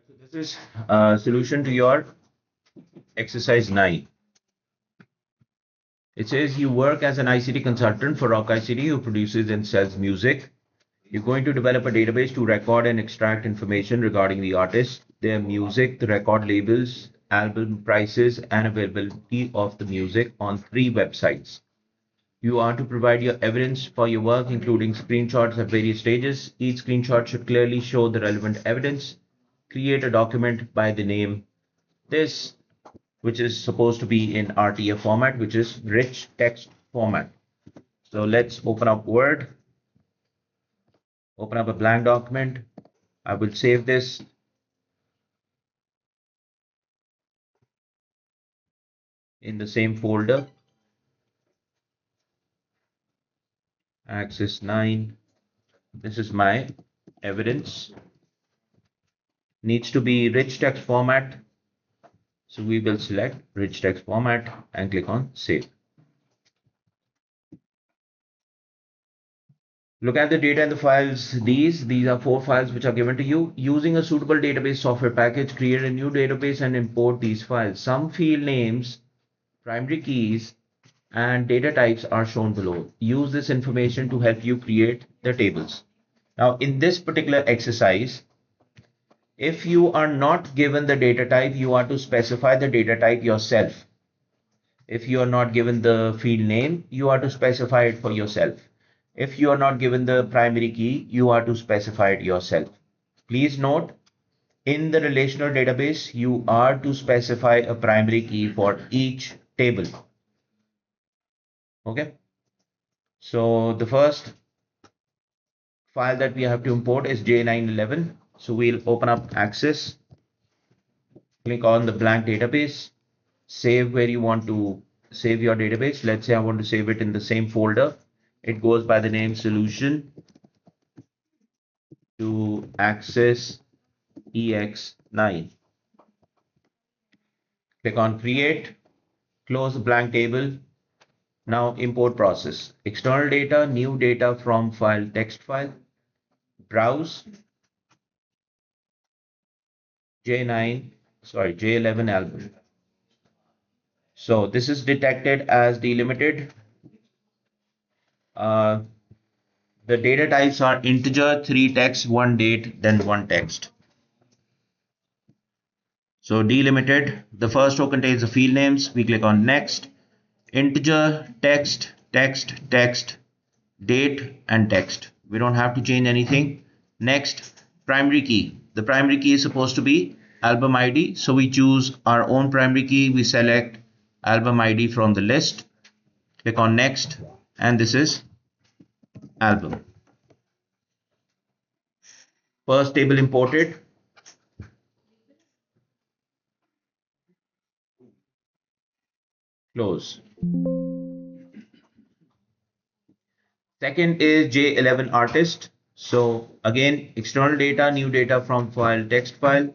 So this is a solution to your exercise 9. It says you work as an ICT consultant for Rock ICT who produces and sells music. You're going to develop a database to record and extract information regarding the artist, their music, the record labels, album prices, and availability of the music on 3 websites. You are to provide your evidence for your work, including screenshots at various stages. Each screenshot should clearly show the relevant evidence. Create a document by the name this, which is supposed to be in RTF format, which is rich text format. So let's open up Word, open up a blank document. I will save this. In the same folder, Axis 9. This is my evidence. Needs to be rich text format. So we will select rich text format and click on save. Look at the data in the files. These are 4 files which are given to you. Using a suitable database software package, create a new database and import these files. Some field names, primary keys, and data types are shown below. Use this information to help you create the tables. Now, in this particular exercise, if you are not given the data type, you are to specify the data type yourself. If you are not given the field name, you are to specify it for yourself. If you are not given the primary key, you are to specify it yourself. Please note, in the relational database, you are to specify a primary key for each table. Okay. So the first file that we have to import is J911. So we'll open up Access, click on the blank database, save where you want to save your database. Let's say I want to save it in the same folder. It goes by the name solution to Access EX9. Click on create, close the blank table. Now import process. External data, new data from file, text file, browse, J11 album. So this is detected as delimited. The data types are integer, 3 text, 1 date, then 1 text. So delimited, the first row contains the field names. We click on next. Integer, text, text, text, date, and text. We don't have to change anything. Next, primary key. The primary key is supposed to be album ID. So we choose our own primary key. We select album ID from the list. Click on next, and this is album. First table imported. Close. Second is J11 artist. So again, external data, new data from file, text file.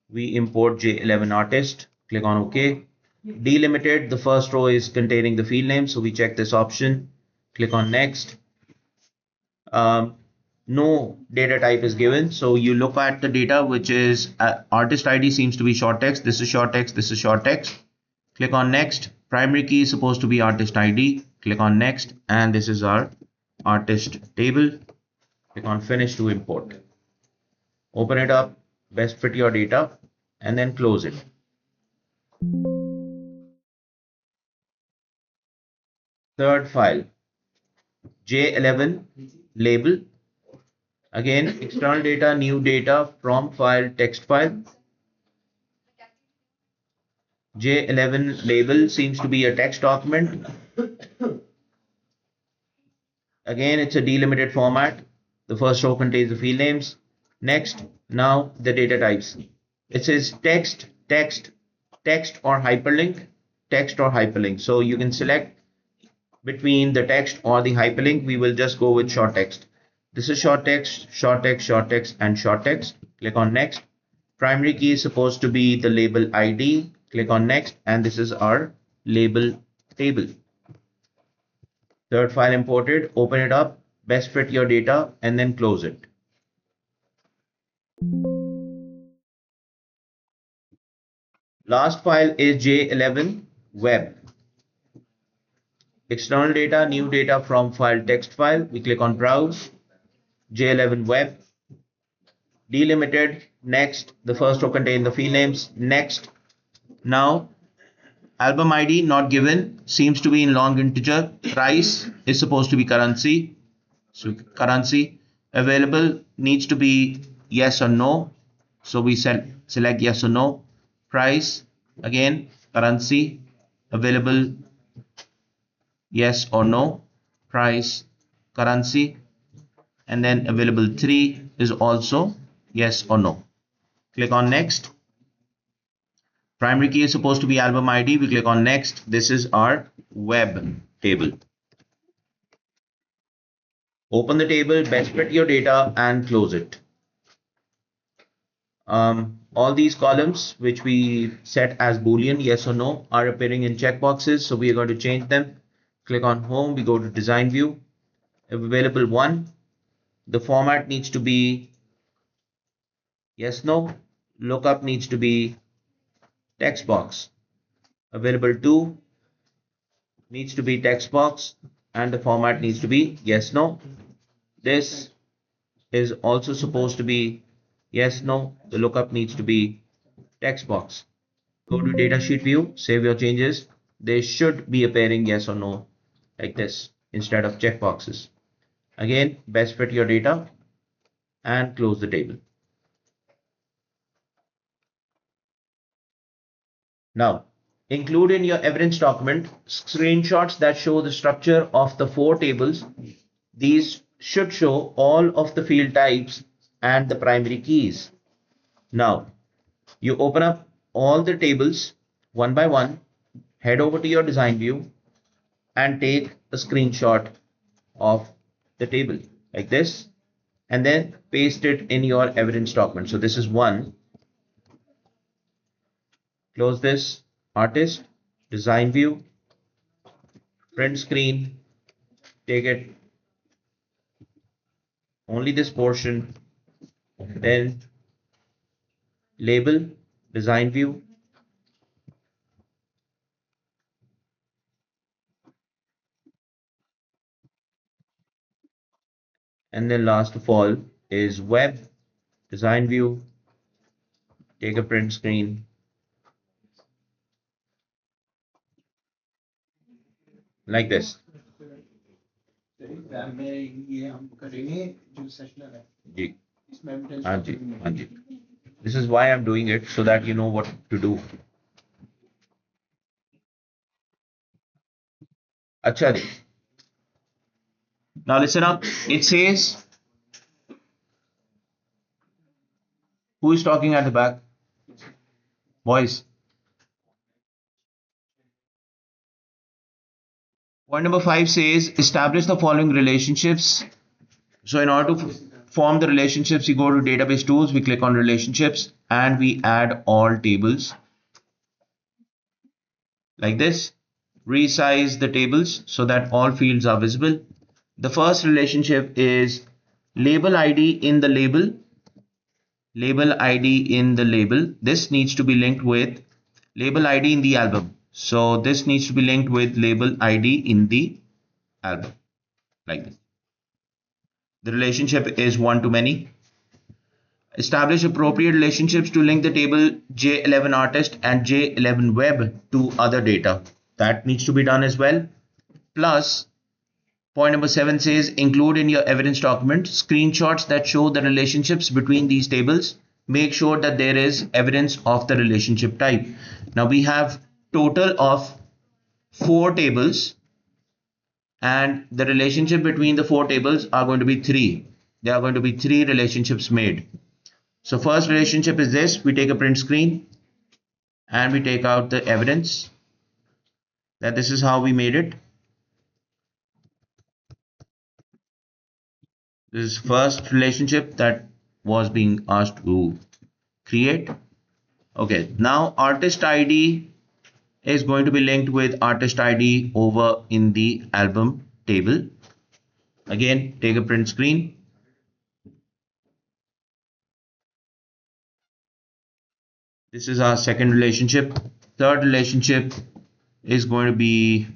We import J11 artist. Click on OK. Delimited, the first row is containing the field name. So we check this option. Click on next. No data type is given. So you look at the data, which is artist ID seems to be short text. This is short text. This is short text. Click on next. Primary key is supposed to be artist ID. Click on next, and this is our artist table. Click on finish to import. Open it up, best fit your data, and then close it. Third file, J11 label. Again, external data, new data from file, text file. J11 label seems to be a text document. Again, it's a delimited format. The first row contains the field names. Next, now the data types. It says text, text, text or hyperlink, text or hyperlink. So you can select between the text or the hyperlink. We will just go with short text. This is short text, short text, short text, and short text. Click on next. Primary key is supposed to be the label ID. Click on next, and this is our label table. Third file imported, open it up, best fit your data, and then close it. Last file is J11 web. External data, new data from file text file. We click on browse, J11 web, delimited, next. The first row contains the field names, next. Now album ID not given, seems to be in long integer. Price is supposed to be currency. So currency available needs to be yes or no. So we select yes or no. Price again currency available yes or no. Price currency, and then available 3 is also yes or no. Click on next. Primary key is supposed to be album ID. We click on next. This is our web table. Open the table, best fit your data and close it. All these columns which we set as Boolean yes or no are appearing in checkboxes, so we are going to change them. Click on home, we go to design view, available 1, the format needs to be yes no, lookup needs to be text box, available 2 needs to be text box, and the format needs to be yes no. This is also supposed to be yes no, the lookup needs to be text box. Go to datasheet view, save your changes. They should be appearing yes or no like this instead of checkboxes. Again, best fit your data and close the table. Now, include in your evidence document screenshots that show the structure of the 4 tables. These should show all of the field types and the primary keys. Now, you open up all the tables one by one, head over to your design view and take a screenshot of the table like this, and then paste it in your evidence document. So this is one. Close this, artist, design view, print screen, take it only this portion, then label, design view, and then last of all is web, design view, take a print screen like this. जी, हाँ जी, हाँ जी. This is why I'm doing it, so that you know what to do. अच्छा जी. Now listen up. It says, who is talking at the back? Boys. Point number 5 says, establish the following relationships. So in order to form the relationships, you go to database tools, we click on relationships, and we add all tables like this. Resize the tables so that all fields are visible. The first relationship is label ID in the label. Label ID in the label. This needs to be linked with label ID in the album. So this needs to be linked with label ID in the album like this. The relationship is one to many. Establish appropriate relationships to link the table J11 artist and J11 web to other data. That needs to be done as well. Plus, point number 7 says, include in your evidence document screenshots that show the relationships between these tables. Make sure that there is evidence of the relationship type. Now we have total of 4 tables, and the relationship between the 4 tables are going to be 3. There are going to be 3 relationships made. So first relationship is this. We take a print screen and we take out the evidence that this is how we made it. This is first relationship that was being asked to create. Okay, now artist ID is going to be linked with artist ID over in the album table. Again, take a print screen. This is our second relationship. Third relationship is going to be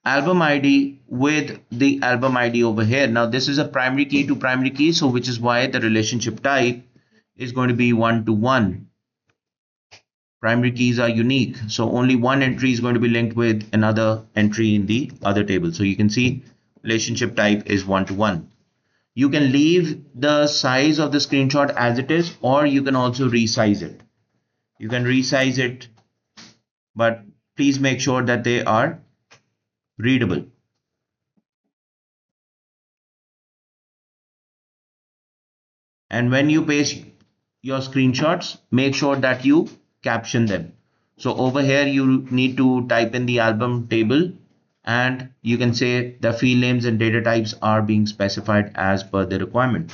album ID with the album ID over here. Now this is a primary key to primary key, so which is why the relationship type is going to be 1-to-1. Primary keys are unique, so only one entry is going to be linked with another entry in the other table. So you can see relationship type is 1-to-1. You can leave the size of the screenshot as it is, or you can also resize it. You can resize it, but please make sure that they are readable. And when you paste your screenshots, make sure that you caption them. So over here, you need to type in the album table, and you can say the field names and data types are being specified as per the requirement.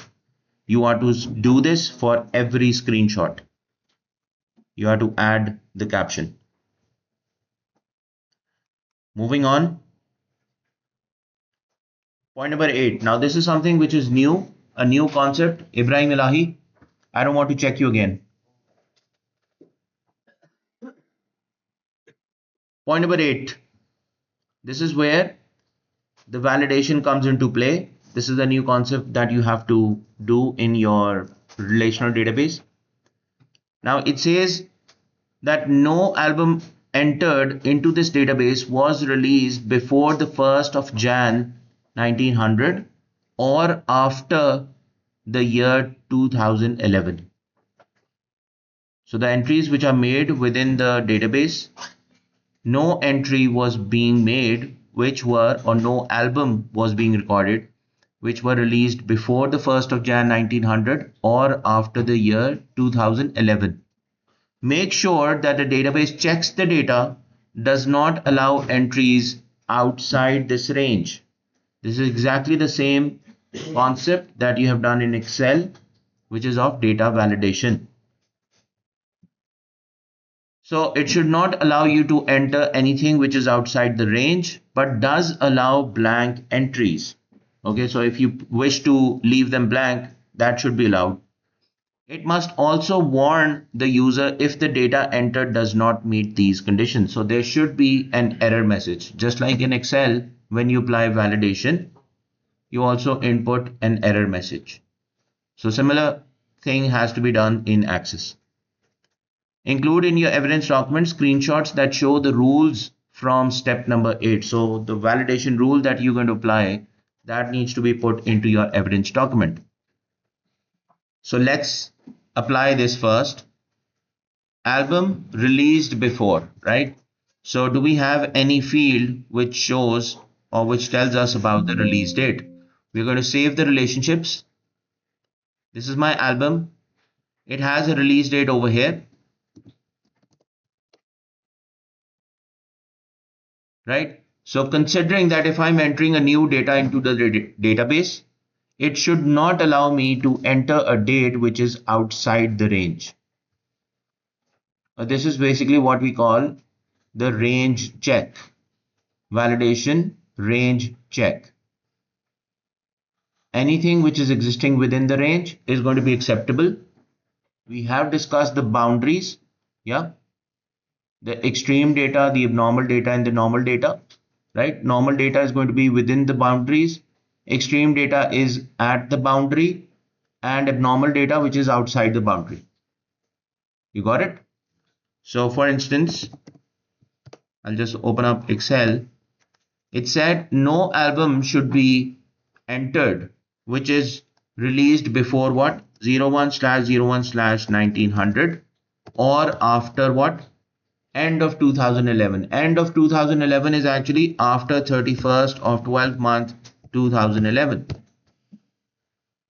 You are to do this for every screenshot. You have to add the caption. Moving on. Point number 8. Now this is something which is new, a new concept. Ibrahim Elahi, I don't want to check you again. Point number 8. This is where the validation comes into play. This is a new concept that you have to do in your relational database. Now it says that no album entered into this database was released before the 1st of Jan 1900 or after the year 2011. So the entries which are made within the database, no entry was being made which were, or no album was being recorded which were released before the 1st of Jan 1900 or after the year 2011. Make sure that the database checks the data, does not allow entries outside this range. This is exactly the same concept that you have done in Excel, which is of data validation. So it should not allow you to enter anything which is outside the range, but does allow blank entries. Okay, so if you wish to leave them blank, that should be allowed. It must also warn the user if the data entered does not meet these conditions. So there should be an error message. Just like in Excel, when you apply validation, you also input an error message. So similar thing has to be done in Access. Include in your evidence document screenshots that show the rules from step number 8. So the validation rule that you're going to apply, that needs to be put into your evidence document. So let's apply this first. Album released before, right? So do we have any field which shows or which tells us about the release date? We're going to save the relationships. This is my album. It has a release date over here, right? So considering that if I'm entering a new data into the database, it should not allow me to enter a date which is outside the range. This is basically what we call the range check. Validation range check. Anything which is existing within the range is going to be acceptable. We have discussed the boundaries. Yeah. The extreme data, the abnormal data, and the normal data, right? Normal data is going to be within the boundaries. Extreme data is at the boundary, and abnormal data which is outside the boundary. You got it? So for instance, I'll just open up Excel. It said no album should be entered which is released before what? 01/01/1900 or after what? End of 2011. End of 2011 is actually after 31st of 12th month 2011,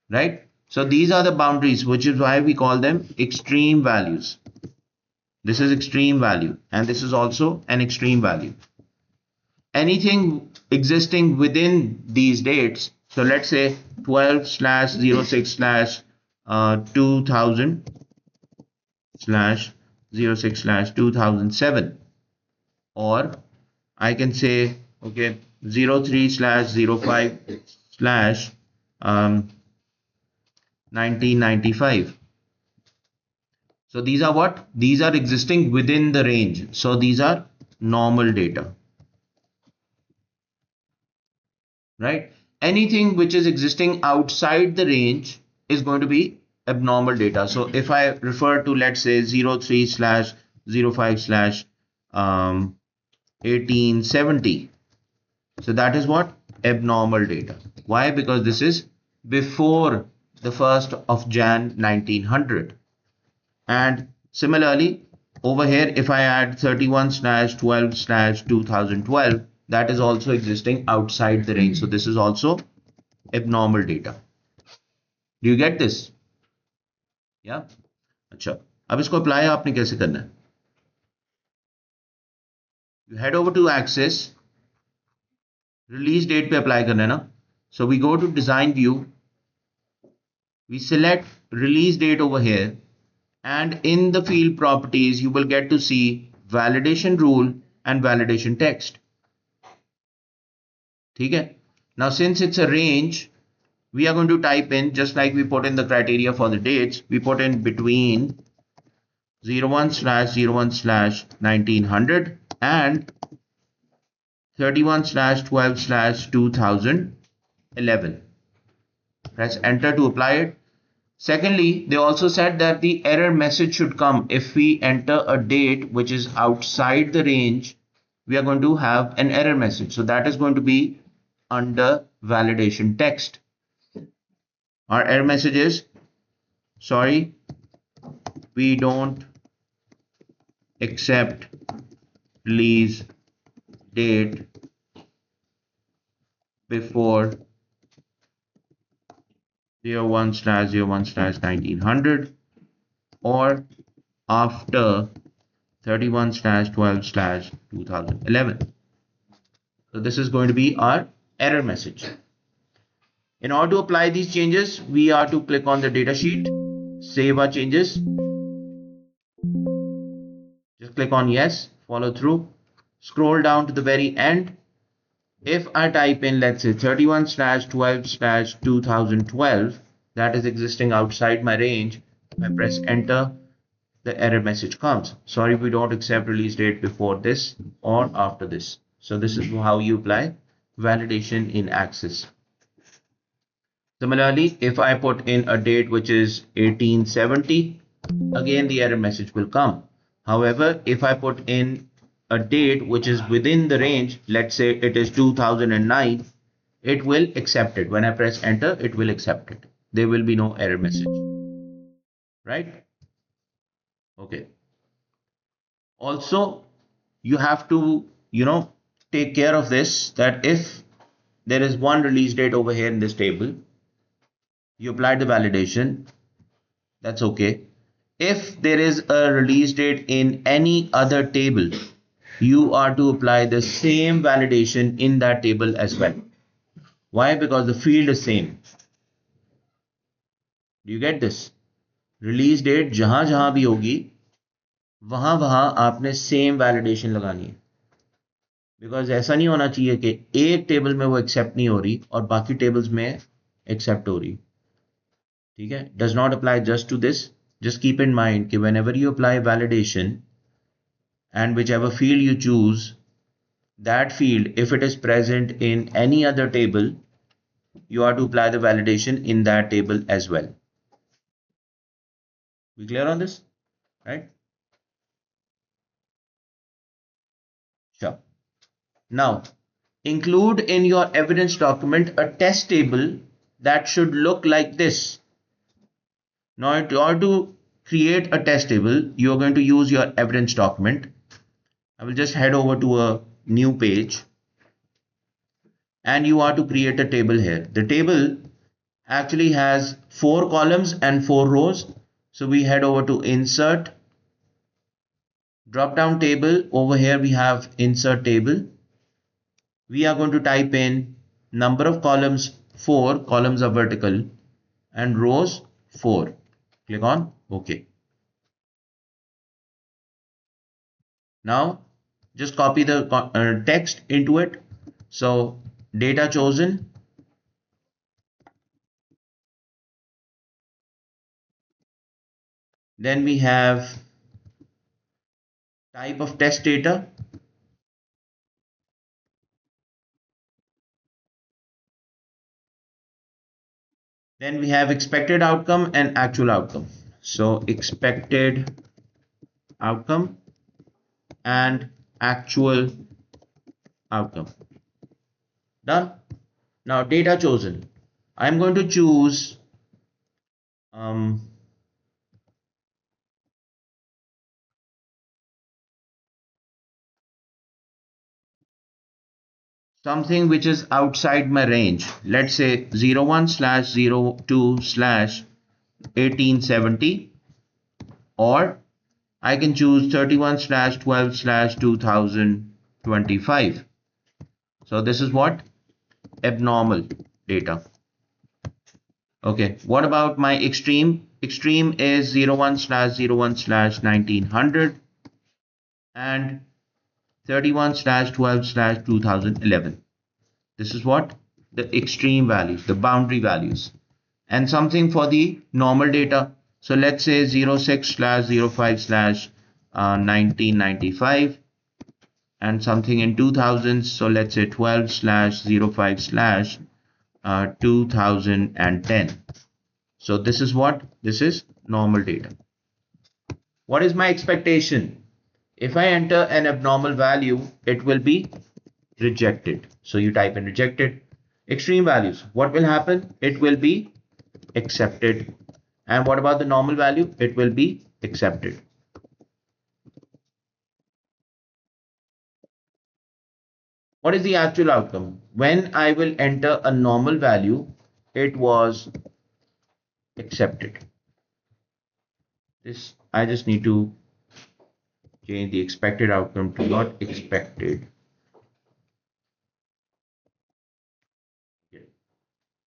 right? So these are the boundaries, which is why we call them extreme values. This is extreme value, and this is also an extreme value. Anything existing within these dates, so let's say 12/06/2000/06/2007, or I can say, okay, 03/05/1995. So these are what? These are existing within the range. So these are normal data, right? Anything which is existing outside the range is going to be abnormal data. So if I refer to, let's say, 03 slash 05 slash 1870, so that is what? Abnormal data. Why? Because this is before the 1st of Jan 1900. And similarly, over here, if I add 31 slash 12 slash 2012, that is also existing outside the range. So this is also abnormal data. Do you get this? Yeah. अच्छा, अब इसको apply आपने कैसे करना है? You head over to Axis, release date पे apply करना है ना. So we go to design view, we select release date over here, and in the field properties you will get to see validation rule and validation text. ठीक है? Now since it's a range, we are going to type in, just like we put in the criteria for the dates, we put in between 01 slash 01 slash 1900 and 31 slash 12 slash 2011. Press enter to apply it. Secondly, they also said that the error message should come if we enter a date which is outside the range. We are going to have an error message. So that is going to be under validation text. Our error message is, sorry, we don't accept release date before 01 slash 01 slash 1900 or after 31 slash 12 slash 2011. So this is going to be our error message. In order to apply these changes, we are to click on the data sheet, save our changes. Just click on yes, follow through, scroll down to the very end. If I type in, let's say, 31 slash 12 slash 2012, that is existing outside my range, if I press enter, the error message comes. Sorry, we don't accept release date before this or after this. So this is how you apply validation in Axis. Similarly, if I put in a date which is 1870, again the error message will come. However, if I put in a date which is within the range, let's say it is 2009, it will accept it. When I press enter, it will accept it. There will be no error message. Right? Okay. Also, you have to, take care of this, that if there is one release date over here in this table, you apply the validation, that's okay. If there is a release date in any other table, you are to apply the same validation in that table as well. Why? Because the field is same. Do you get this? Release date जहां जहां भी होगी, वहां वहां आपने same validation लगानी है. Because ऐसा नहीं होना चाहिए कि एक टेबल में वो एक्सेप्ट नहीं हो रही और बाकी टेबल्स में एक्सेप्ट हो रही. ठीक है? Does not apply just to this. Just keep in mind कि whenever you apply validation and whichever field you choose, that field, if it is present in any other table, you are to apply the validation in that table as well. We clear on this? Right? Sure. Now, include in your evidence document a test table that should look like this. Now, in order to create a test table, you are going to use your evidence document. I will just head over to a new page and you are to create a table here. The table actually has 4 columns and 4 rows. So we head over to insert, drop down table. Over here we have insert table. We are going to type in number of columns 4, columns are vertical, and rows 4. Click on OK. Now just copy the text into it. So data chosen, Then we have type of test data. Then we have expected outcome and actual outcome. So expected outcome and actual outcome. Done. Now data chosen. I'm going to choose something which is outside my range. Let's say 01/02/1870, or I can choose 31/12/2025. So this is what? Abnormal data. Okay, what about my extreme? Extreme is 01/01/1900 and 31/12/2011. This is what? The extreme values, the boundary values. And something for the normal data. So let's say 06/05/1995 and something in 2000s. So let's say 12/05/2010. So this is what? This is normal data. What is my expectation? If I enter an abnormal value, it will be rejected. So you type in rejected. Extreme values, what will happen? It will be accepted. And what about the normal value? It will be accepted. What is the actual outcome? When I will enter a normal value, it was accepted. This, I just need to change the expected outcome to not expected.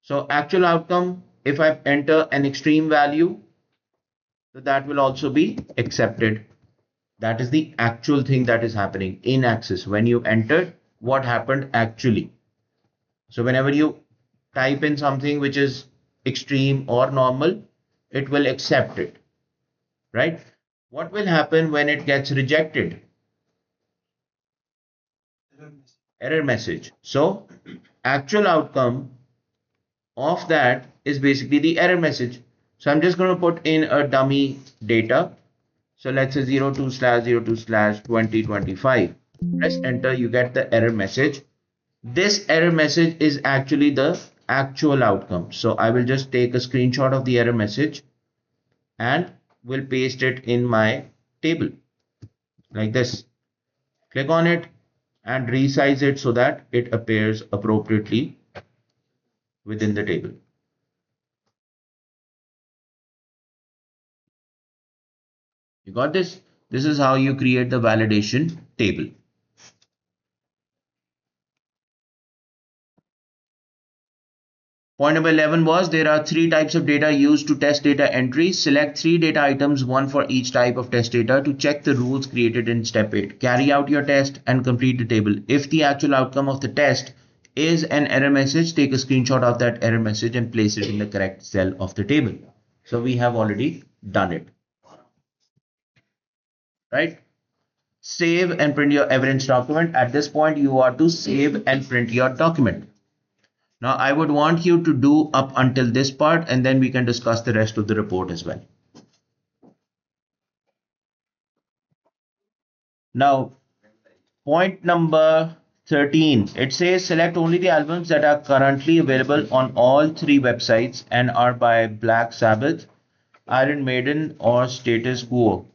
So actual outcome, if I enter an extreme value, so that will also be accepted. That is the actual thing that is happening in Axis. When you entered, what happened actually. So whenever you type in something which is extreme or normal, it will accept it, right? What will happen when it gets rejected? Error message. So actual outcome of that is basically the error message. So I'm just going to put in a dummy data. So let's say 02/02/2025. Press enter, you get the error message. This error message is actually the actual outcome. So I will just take a screenshot of the error message and will paste it in my table like this. Click on it and resize it so that it appears appropriately within the table. You got this? This is how you create the validation table. Point number 11 was there are three types of data used to test data entry. Select three data items, one for each type of test data, to check the rules created in step 8. Carry out your test and complete the table. If the actual outcome of the test is an error message, take a screenshot of that error message and place it in the correct cell of the table. So we have already done it. Right? Save and print your evidence document. At this point, you are to save and print your document. Now, I would want you to do up until this part, and then we can discuss the rest of the report as well. Now, point number 13, it says select only the albums that are currently available on all three websites and are by Black Sabbath, Iron Maiden, or Status Quo.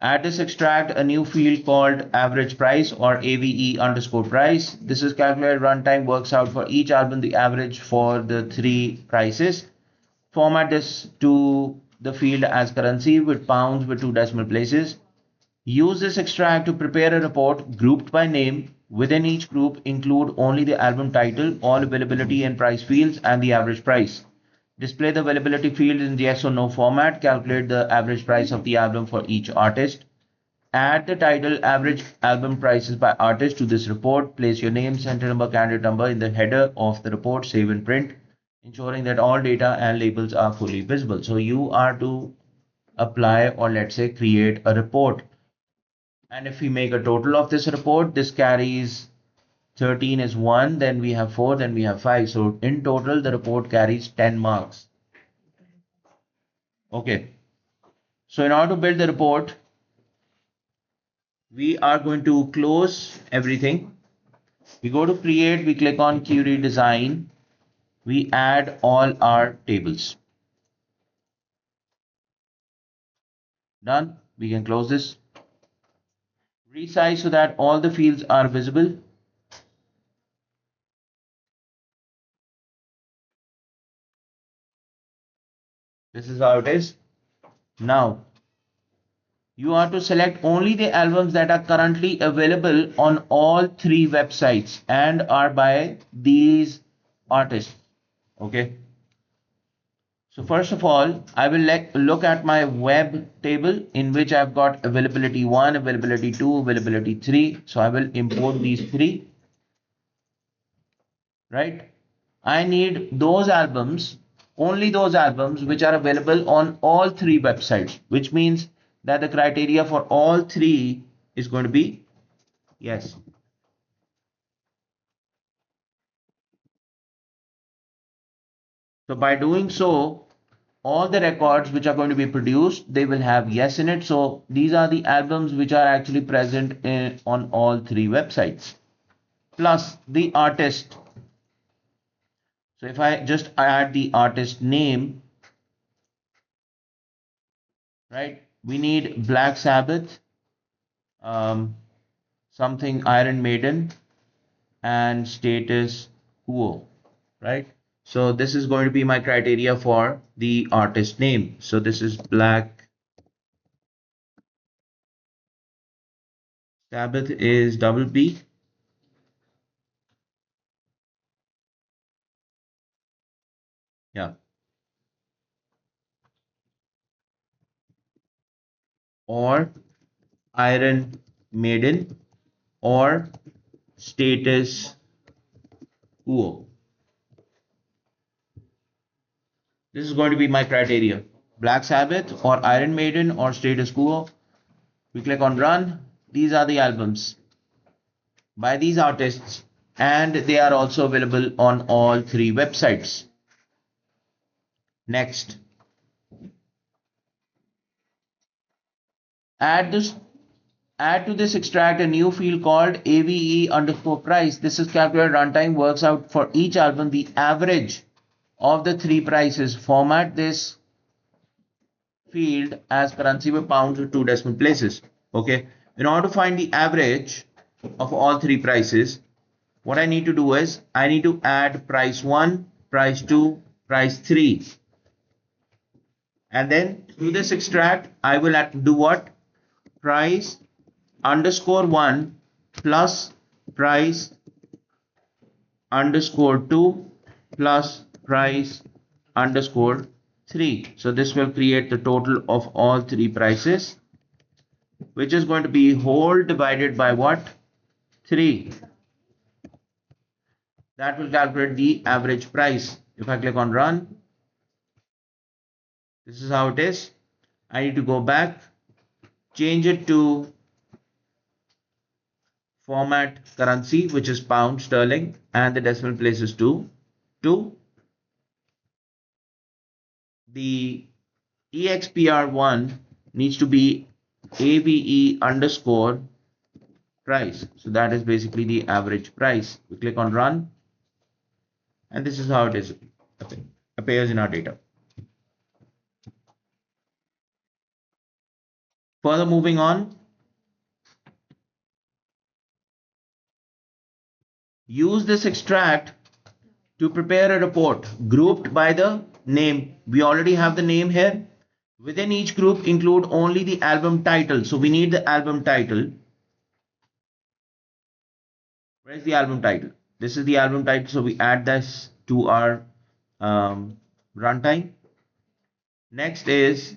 Add this extract a new field called average price or AVE_price. This is calculated runtime works out for each album the average for the three prices. Format this to the field as currency with pounds with 2 decimal places. Use this extract to prepare a report grouped by name. Within each group, include only the album title, all availability and price fields, and the average price. Display the availability field in yes or no format. Calculate the average price of the album for each artist. Add the title average album prices by artist to this report. Place your name, center number, candidate number in the header of the report. Save and print, ensuring that all data and labels are fully visible. So you are to apply, or let's say create a report. And if we make a total of this report, this carries 13 is 1, then we have 4, then we have 5. So in total, the report carries 10 marks. Okay. So in order to build the report, we are going to close everything. We go to create, we click on query design. We add all our tables. Done. We can close this. Resize so that all the fields are visible. This is how it is. Now, you are to select only the albums that are currently available on all 3 websites and are by these artists. Okay. So first of all, I will look at my web table in which I've got availability 1, availability 2, availability 3. So I will import these 3. Right? I need those albums, only those albums which are available on all 3 websites, which means that the criteria for all 3 is going to be yes. So by doing so, all the records which are going to be produced, they will have yes in it. So these are the albums which are actually present on all 3 websites, plus the artist. So if I just add the artist name, right, we need Black Sabbath, something Iron Maiden, and status quo, right? So this is going to be my criteria for the artist name. So this is Black Sabbath is double B. Yeah. Or Iron Maiden or status quo. This is going to be my criteria. Black Sabbath or Iron Maiden or status quo. We click on run. These are the albums by these artists, and they are also available on all 3 websites. Next, add to this extract a new field called AVE underscore price. This is calculated runtime, works out for each album the average of the 3 prices. Format this field as currency with pounds with 2 decimal places. Okay, in order to find the average of all 3 prices, what I need to do is I need to add price 1, price 2, price 3, and then through this extract I will do what? Price underscore 1 plus price underscore 2 plus price underscore 3. So this will create the total of all 3 prices, which is going to be whole divided by what? 3. That will calculate the average price. If I click on run, this is how it is. I need to go back, change it to format currency, which is pound sterling, and the decimal place is 2. The EXPR1 needs to be AVE underscore price. So that is basically the average price. We click on run, and this is how it is appears in our data. Further moving on, use this extract to prepare a report grouped by the name. We already have the name here. Within each group, include only the album title. So we need the album title. Where is the album title? This is the album title. So we add this to our runtime. Next is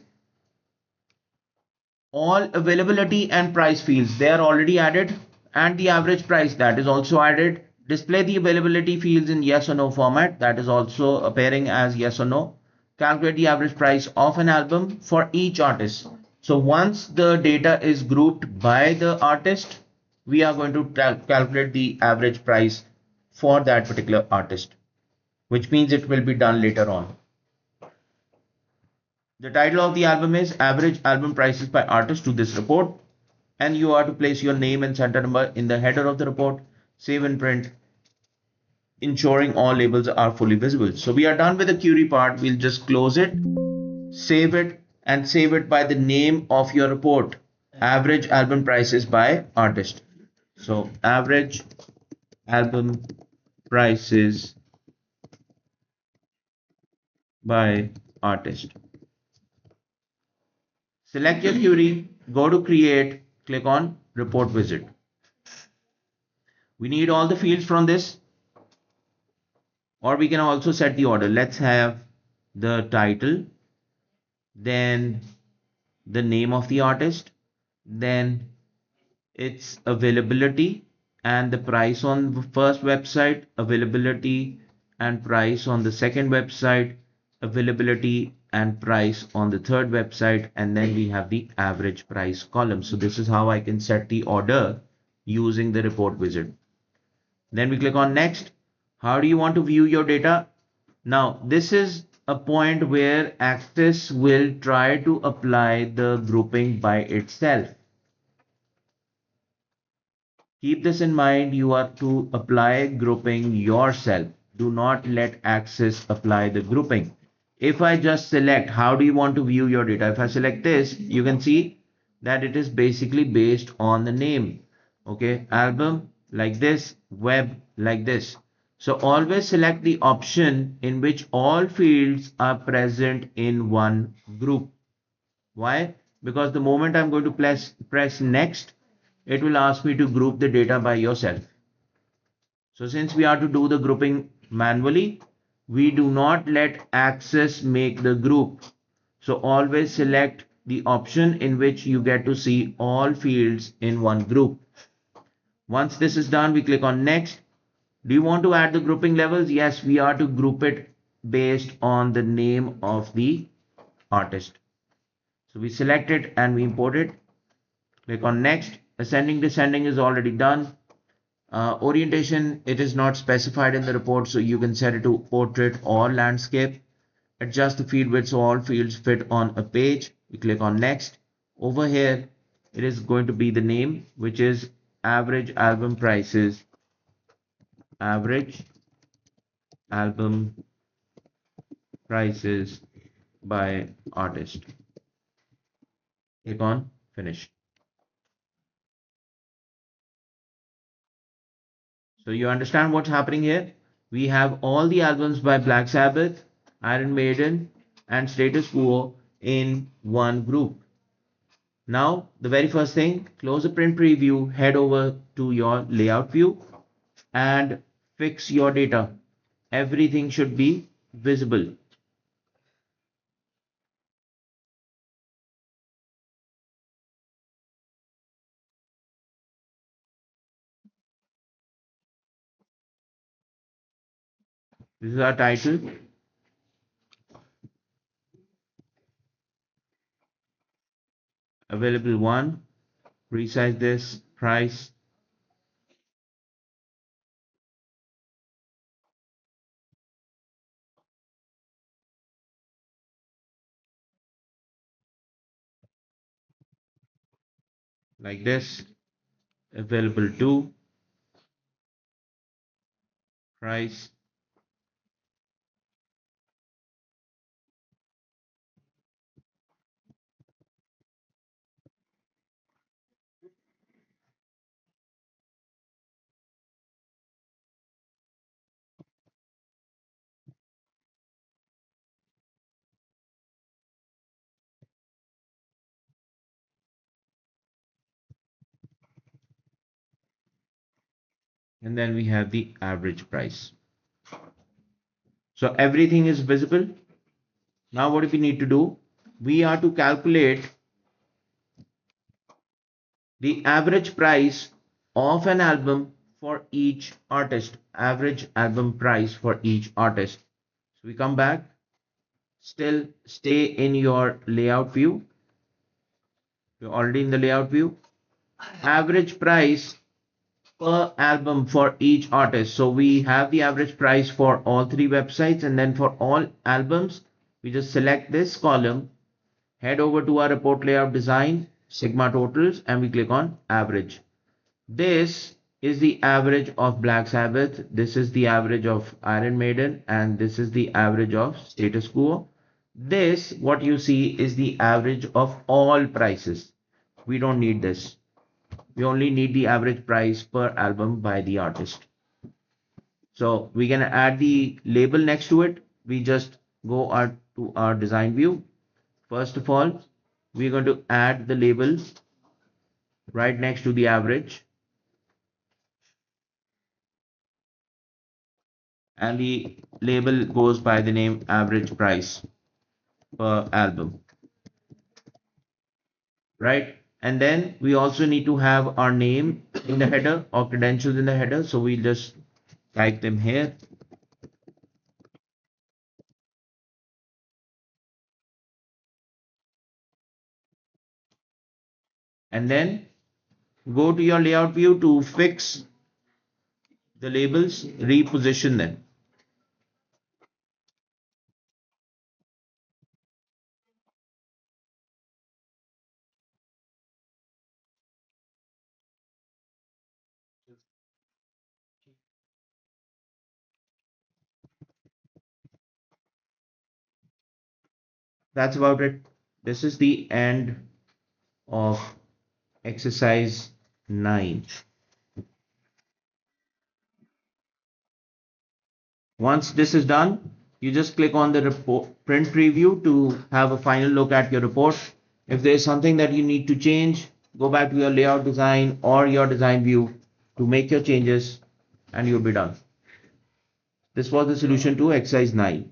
all availability and price fields. They are already added, and the average price, that is also added. Display the availability fields in yes or no format. That is also appearing as yes or no. calculate the average price of an album for each artist. So once the data is grouped by the artist, we are going to calculate the average price for that particular artist, which means it will be done later on. The title of the album is Average Album Prices by Artist to this report, and you are to place your name and center number in the header of the report, save and print, ensuring all labels are fully visible. So we are done with the query part. We'll just close it, save it, and save it by the name of your report, Average Album Prices by Artist. So average album prices by artist. Select your query, go to create, click on report wizard. We need all the fields from this, or we can also set the order. Let's have the title, then the name of the artist, then its availability and the price on the first website, availability and price on the second website, availability and price on the third website, and then we have the average price column. So this is how I can set the order using the report wizard. Then we click on next. How do you want to view your data? Now this is a point where Access will try to apply the grouping by itself. Keep this in mind, you are to apply grouping yourself. Do not let Access apply the grouping. If I just select, how do you want to view your data? If I select this, you can see that it is basically based on the name. Okay, album like this, web like this. So always select the option in which all fields are present in one group. Why? Because the moment I'm going to press next, it will ask me to group the data by yourself. So since we are to do the grouping manually, we do not let Access make the group. So always select the option in which you get to see all fields in one group. Once this is done, we click on next. Do you want to add the grouping levels? Yes, we are to group it based on the name of the artist. So we select it and we import it. Click on next. Ascending, descending is already done. Orientation, it is not specified in the report, so you can set it to portrait or landscape. Adjust the field width so all fields fit on a page. We click on next. Over here, it is going to be the name, which is average album prices. Average album prices by artist. Click on finish. So you understand what's happening here? We have all the albums by Black Sabbath, Iron Maiden, and Status Quo in one group. Now, the very first thing, close the print preview, head over to your layout view and fix your data. Everything should be visible. This is our title. Available one. Resize this. Price. Like this. Available two. Price. And then we have the average price. So everything is visible. Now what do we need to do? We are to calculate the average price of an album for each artist. Average album price for each artist. So we come back, still stay in your layout view. You're already in the layout view. Average price per album for each artist. So we have the average price for all three websites, and then for all albums, we just select this column, head over to our report layout design, Sigma totals, and we click on average. This is the average of Black Sabbath, this is the average of Iron Maiden, and this is the average of Status Quo. This, what you see, is the average of all prices. We don't need this. We only need the average price per album by the artist. So we can add the label next to it. We just go to our design view. First of all, we're going to add the label right next to the average. And the label goes by the name average price per album. Right? And then we also need to have our name in the header or credentials in the header. So we'll just type them here. And then go to your layout view to fix the labels, reposition them. That's about it. This is the end of exercise 9. Once this is done, you just click on the report, print preview to have a final look at your report. If there's something that you need to change, go back to your layout design or your design view to make your changes and you'll be done. This was the solution to exercise 9.